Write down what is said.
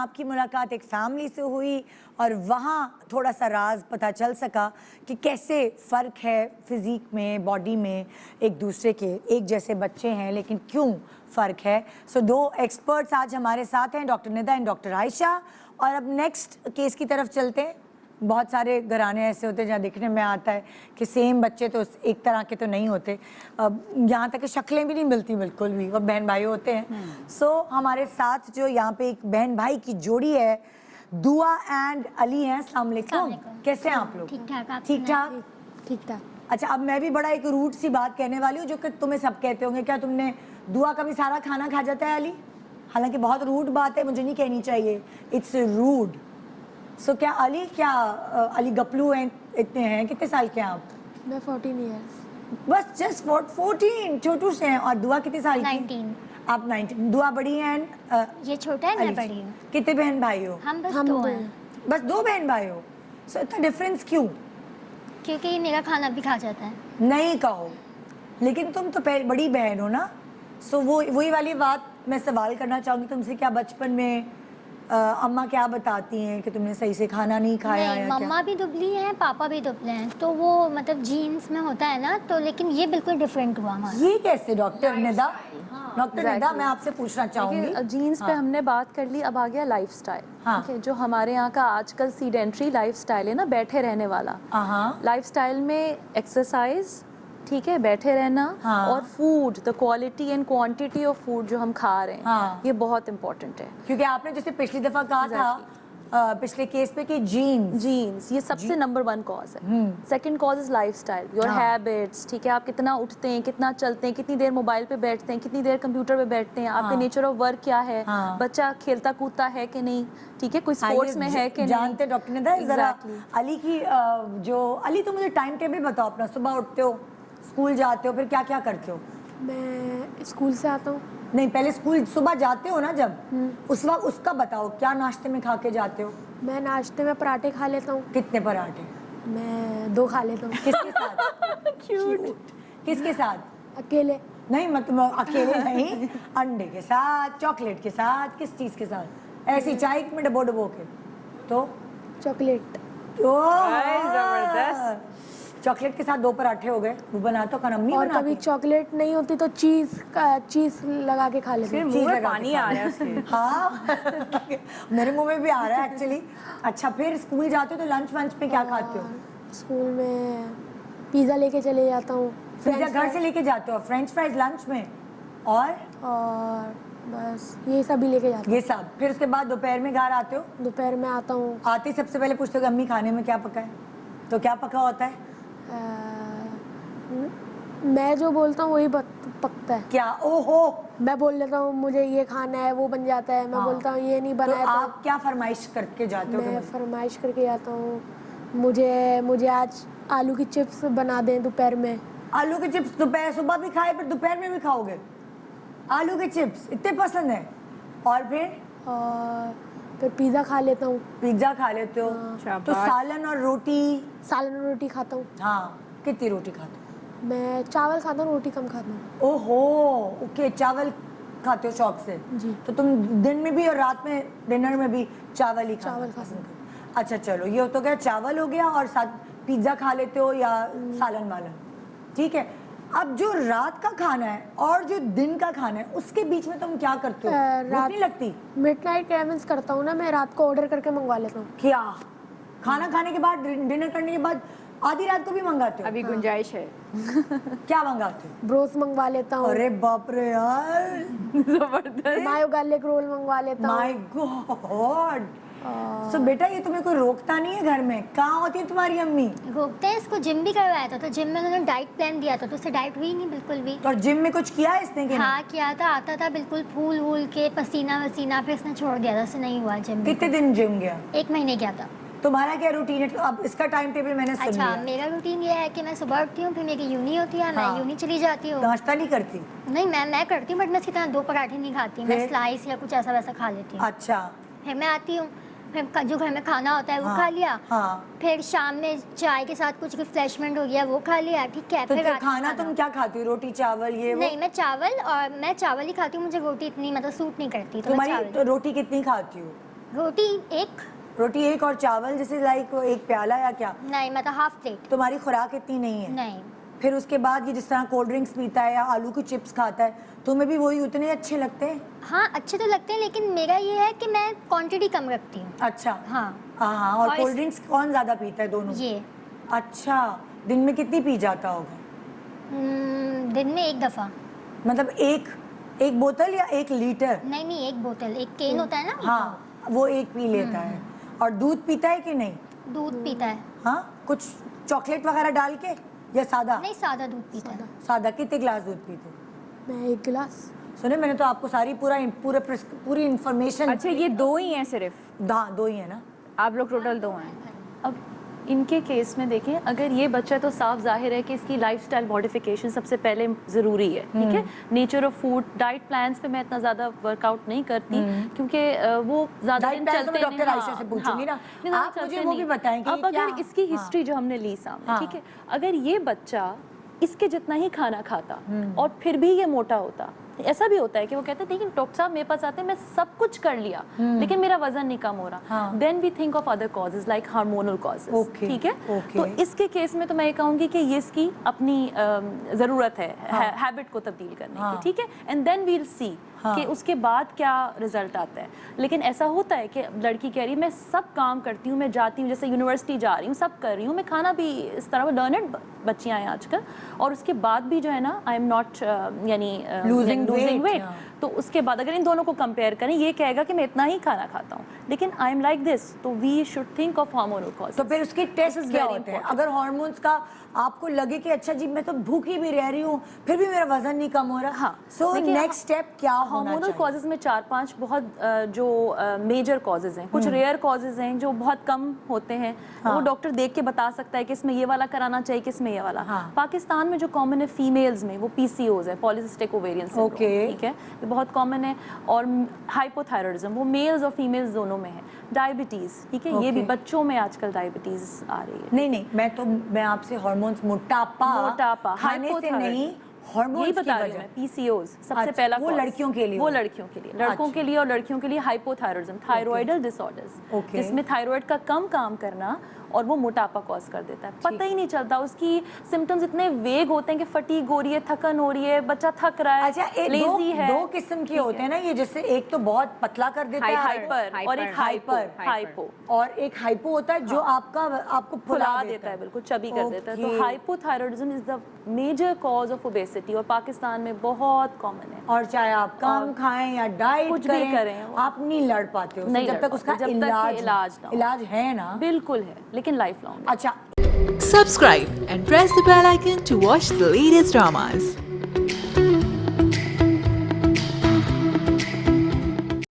आपकी मुलाकात एक फैमिली से हुई और वहाँ थोड़ा सा राज पता चल सका कि कैसे फ़र्क है फिज़िक में, बॉडी में एक दूसरे के। एक जैसे बच्चे हैं लेकिन क्यों फ़र्क है। सो दो एक्सपर्ट्स आज हमारे साथ हैं, doctor Nida and doctor Ayesha. और अब नेक्स्ट केस की तरफ चलते हैं। बहुत सारे घराने ऐसे होते हैं जहाँ देखने में आता है कि सेम बच्चे तो एक तरह के तो नहीं होते, यहाँ तक कि शक्लें भी नहीं मिलती बिल्कुल भी, वो बहन भाई होते हैं। सो हमारे साथ जो यहाँ पे एक बहन भाई की जोड़ी है, दुआ एंड अली हैं। अस्सलाम वालेकुम, कैसे हैं आप लोग? ठीक ठाक। आप ठीक ठाक, ठीक ठाक। अच्छा अब मैं भी बड़ा एक रूट सी बात कहने वाली हूँ जो कि तुम्हें सब कहते होंगे, क्या तुमने दुआ का भी सारा खाना खा जाता है अली? हालांकि बहुत रूड बात है, मुझे नहीं कहनी चाहिए, इट्स रूड। सो क्या अली गपलू हैं, इतने हैं, कितने साल के हैं आप? मैं 14 इयर्स। बस जस्ट 14, छोटू से हैं। और दुआ कितने साल की? 19। आप 19। दुआ बड़ी हैं ये छोटा है, मैं बड़ी हूँ। कितने बहन भाई हो? हम बस दो हैं। बस दो बहन भाई हो? सो इतना डिफरेंस क्यों? क्योंकि मेरा खाना भी खा जाता है। नहीं कहो, लेकिन तुम तो बड़ी बहन हो ना। सो वही वाली बात मैं सवाल करना चाहूँगी तुमसे, क्या बचपन में अम्मा क्या बताती हैं कि तुमने सही से खाना नहीं खाया? नहीं, मम्मा भी दुबली हैं, पापा भी दुबले हैं, तो वो मतलब जीन्स में होता है ना, तो लेकिन ये बिल्कुल डिफरेंट हुआ हमारा। ये कैसे डॉक्टर निदा? डॉक्टर निदा मैं आपसे पूछना चाहूँगी, जीन्स पे हमने बात कर ली, अब आ गया लाइफस्टाइल। हाँ। ठीक है, जो हमारे यहाँ का आजकल सीडेंट्री लाइफस्टाइल है ना, बैठे रहने वाला लाइफस्टाइल में एक्सरसाइज, ठीक है, बैठे रहना, हाँ। और food, the quality and quantity of food जो हम खा रहे हैं, हाँ। ये बहुत इंपॉर्टेंट है। क्योंकि आपने जैसे पिछली दफा कहा था पिछले केस पे कि जीन्स ये सबसे नंबर 1 कॉज है। Second cause is lifestyle, your habits, ठीक है, आप कितना उठते हैं, कितना चलते हैं, कितनी देर मोबाइल पे बैठते हैं, कितनी देर कंप्यूटर पे बैठते हैं, आपके नेचर ऑफ वर्क क्या है, बच्चा खेलता कूदता है कि नहीं, ठीक है, कोई स्पोर्ट्स में है कि नहीं। जानते डॉक्टर निदा जरा अली की अली तो मुझे टाइम टेबल बताओ अपना। सुबह उठते हो, स्कूल जाते हो, फिर क्या क्या करते हो? मैं स्कूल से आता हूँ। नहीं, पहले स्कूल सुबह जाते हो ना जब, उस वक्त उसका बताओ, क्या नाश्ते में खा के जाते हो? मैं नाश्ते में पराठे खा लेता हूँ। कितने पराठे? मैं 2 खा लेता हूँ। किसके साथ? क्यूट। किसके साथ? अकेले। नहीं मतलब अकेले नहीं, अंडे के साथ, चॉकलेट के साथ, किस चीज के साथ? ऐसी चाय में डबो डबो के? तो चॉकलेट। जबरदस्त। चॉकलेट के साथ 2 पराठे हो गए। वो बनाता हो अम्मी? और कभी चॉकलेट नहीं होती तो चीज लगा के खा लेते हैं। मुंह में पानी आ रहा है उसके। हाँ मेरे मुंह में भी आ रहा है एक्चुअली। अच्छा, फिर स्कूल जाते हो तो लंच वंच में क्या खाते हो? स्कूल में पिज़्ज़ा लेके चले जाता हूँ। पिज़्ज़ा घर से लेके जाते हो? फ्रेंच फ्राइज लंच में? और बस ये सब भी लेके जाता हूँ। ये सब। फिर उसके बाद दोपहर में घर आते हो? दोपहर में आता हूँ। आते ही सबसे पहले पूछते हो कि अम्मी खाने में क्या पका है? तो क्या पका होता है? मैं जो बोलता हूँ वही पकता है। क्या? ओहो, मैं बोल लेता हूँ मुझे ये खाना है, वो बन जाता है। मैं बोलता हूँ ये नहीं बना है, तो आप क्या फरमाइश करके जाते हो? मैं फरमाइश करके जाता हूँ मुझे आज आलू की चिप्स बना दें दोपहर में। आलू के चिप्स दोपहर, सुबह भी खाए फिर दोपहर में भी खाओगे? आलू के चिप्स इतने पसंद है? और फिर पिज़्ज़ा खा लेता हूँ। पिज़्ज़ा खा लेते हो? तो सालन और रोटी? सालन और रोटी खाता हूँ। हाँ, कितनी रोटी खाते हो? मैं चावल खाता हूँ, रोटी कम खाता हूँ। ओहो, ओके, चावल खाते हो शौक से? जी। तो तुम दिन में भी और रात में डिनर में भी चावल ही खाते हो? अच्छा चलो, ये तो क्या चावल हो गया, और साथ पिज़्ज़ा खा लेते हो या सालन वालन, ठीक है। अब जो रात का खाना है और जो दिन का खाना है उसके बीच में तुम क्या करते हो? भूख नहीं लगती? मिडनाइट क्रेविंग्स करता हूँ ना मैं, रात को ऑर्डर करके मंगवा लेता हूँ। क्या खाना खाने के बाद, डिनर करने के बाद आधी रात को भी मंगाते हो? अभी गुंजाइश है। क्या मंगाते हो? ब्रोस मंगवा लेता हूँ। अरे बाप रे यार, जबरदस्त। मायो गार्लिक रोल मंगवा लेता हूँ। My God. सो बेटा, ये तुम्हें कोई रोकता नहीं है घर में? कहाँ होती है तुम्हारी अम्मी? रोकते हैं, इसको जिम भी करवाया था, तो जिम में उन्होंने डाइट प्लान दिया था, तो उससे डाइट हुई नहीं बिल्कुल भी। तो जिम में कुछ किया है इसने? हाँ किया था, आता था बिल्कुल फूल वूल के, पसीना वसीना, फिर इसने छोड़ दिया था, उससे नहीं हुआ जिम। कितने दिन जिम गया? 1 महीने गया था। तुम्हारा क्या रूटीन है? अब इसका टाइम टेबल मैंने सुन लिया। अच्छा, मेरा रूटीन ये है कि मैं सुबह उठती हूँ, फिर मेरी यूनी होती है, मैं यूनी चली जाती हूँ। नाश्ता नहीं करती? नहीं, मैं करती हूँ, बट मैं इसकी तरह 2 पराठे नहीं खाती, मैं स्लाइस या कुछ ऐसा वैसा खा लेती हूँ। अच्छा। फिर मैं आती हूँ, फिर जो घर में खाना होता है वो खा लिया। फिर शाम में चाय के साथ कुछ रिफ्रेशमेंट हो गया, वो खा लिया, ठीक है। तो फिर खाना तुम क्या खाती हो? रोटी चावल ये वो? नहीं, मैं चावल ही खाती हूँ, मुझे रोटी इतनी मतलब सूट नहीं करती। तो तुम्हारी रोटी कितनी खाती हो? रोटी एक, रोटी एक और चावल जैसे लाइक एक प्याला या क्या? नहीं मतलब हाफ प्लेट। तुम्हारी खुराक इतनी नहीं है? नहीं। फिर उसके बाद ये जिस तरह कोल्ड ड्रिंक्स पीता है या आलू की चिप्स खाता है, तुम्हें भी वही उतने अच्छे लगते हैं? हाँ अच्छे तो लगते हैं, लेकिन मेरा ये है कि मैं क्वांटिटी कम रखती हूँ। अच्छा। हाँ हाँ, और कोल्ड ड्रिंक्स कौन ज़्यादा पीता है? दोनों? ये। अच्छा, दिन में कितनी पी जाता होगा? दिन में एक दफ़ा। मतलब एक बोतल या 1 लीटर? नहीं एक बोतल, एक केन होता है ना। हाँ, वो एक पी लेता है। और दूध पीता है कि नहीं? दूध पीता है। हाँ, कुछ चॉकलेट वगैरह डाल के या सादा? नहीं सादा दूध पीता है। सादा। कितने ग्लास दूध पीते? मैं 1 गिलास। सुने, मैंने तो आपको सारी पूरी इंफॉर्मेशन। अच्छा ये 2 ही हैं सिर्फ? हाँ, 2 ही है ना। आप लोग टोटल 2 हैं। अब इनके केस में देखें, अगर ये बच्चा तो साफ जाहिर है कि इसकी लाइफस्टाइल मॉडिफिकेशन सबसे पहले ज़रूरी है, ठीक है। Nature of food, diet plans पे मैं इतना ज़्यादा वर्कआउट नहीं करती क्योंकि वो ज़्यादा दिन चलते नहीं। डॉक्टर आयशा से पूछूंगी ना, आप मुझे वो भी बताएं कि अब अगर क्या? इसकी हिस्ट्री जो हमने ली सामने, ठीक है, अगर ये बच्चा इसके जितना ही खाना खाता और फिर भी ये मोटा होता, ऐसा भी होता है कि वो कहते हैं लेकिन डॉक्टर साहब मेरे पास आते हैं, मैं सब कुछ कर लिया लेकिन मेरा वजन नहीं कम हो रहा, then we think of other causes like hormonal causes, ठीक है। तो इसके केस में तो मैं ये कहूँगी कि ये इसकी अपनी ज़रूरत है हैबिट को तब्दील करने की, ठीक है, एंड देन वील सी कि उसके बाद क्या रिजल्ट आता है। लेकिन ऐसा होता है कि लड़की कह रही है मैं सब काम करती हूँ, मैं जाती हूँ, जैसे यूनिवर्सिटी जा रही हूँ, सब कर रही हूँ, मैं खाना भी इस तरह, लर्नड बच्चियाँ हैं आजकल, और उसके बाद भी जो है ना आई एम नॉट यानी लूजिंग वेट। तो उसके बाद अगर इन दोनों को कंपेयर करें, ये कहेगा कि मैं इतना ही खाना खाता हूँ, लेकिन आई एम लाइक दिस, तो we should think of hormonal causes. तो फिर उसके टेस्ट क्या होते हैं? अगर हार्मोन्स का आपको लगे कि अच्छा जी मैं तो भूखी भी रह रही हूँ फिर भी मेरा वजन नहीं कम हो रहा, हाँ, सो नेक्स्ट स्टेप क्या होना चाहिए? हार्मोनल कॉजेज में 4-5 बहुत जो मेजर कॉजेज हैं, कुछ रेयर कॉजेज हैं जो बहुत कम होते हैं, वो डॉक्टर देख के बता सकता है कि इसमें ये वाला कराना चाहिए, किसमें ये वाला। पाकिस्तान में जो कॉमन है फीमेल्स में, वो PCOS है, पॉलीसिस्टिक ओवेरियन सिंड्रोम, ठीक है, ये बहुत कॉमन है, और हाइपोथायराइडिज्म वो मेल्स और फीमेल्स दोनों में है। डायबिटीज, ठीक है, ये भी बच्चों में आजकल डायबिटीज आ रही है। नहीं, मैं आपसे हार्मोन्स, मोटापा खाने से नहीं, हार्मोन्स यही बता रही हूँ मैं, PCOS सबसे पहला वो लड़कियों के लिए, वो लड़कियों के लिए, लड़कों के लिए और लड़कियों के लिए हाइपोथायराइडिज्म, थायराइडल डिसऑर्डर्स, जिसमें थायराइड का कम काम करना और वो मोटापा कॉज कर देता है, पता ही नहीं चलता। उसकी सिम्टम्स इतने वेग होते हैं कि फटीग हो रही है, थकन हो रही है, बच्चा थक रहा है, अच्छा, लेजी है। 2 किस्म के होते हैं ना ये, जैसे एक तो बहुत पतला कर देता है, हाइपर, और एक हाइपो, और एक हाइपो होता है जो आपको फुला देता है, बिल्कुल चबी कर देता है। तो hypothyroidism is the major cause of obesity और पाकिस्तान में बहुत कॉमन है। और चाहे आप कम खाएं या डाइट कुछ भी करें, आप नहीं लड़ पाते हो जब तक उसका इलाज है ना। बिल्कुल है, लेकिन लाइफ लॉन्ग। अच्छा, Subscribe and press the bell icon to watch the latest dramas.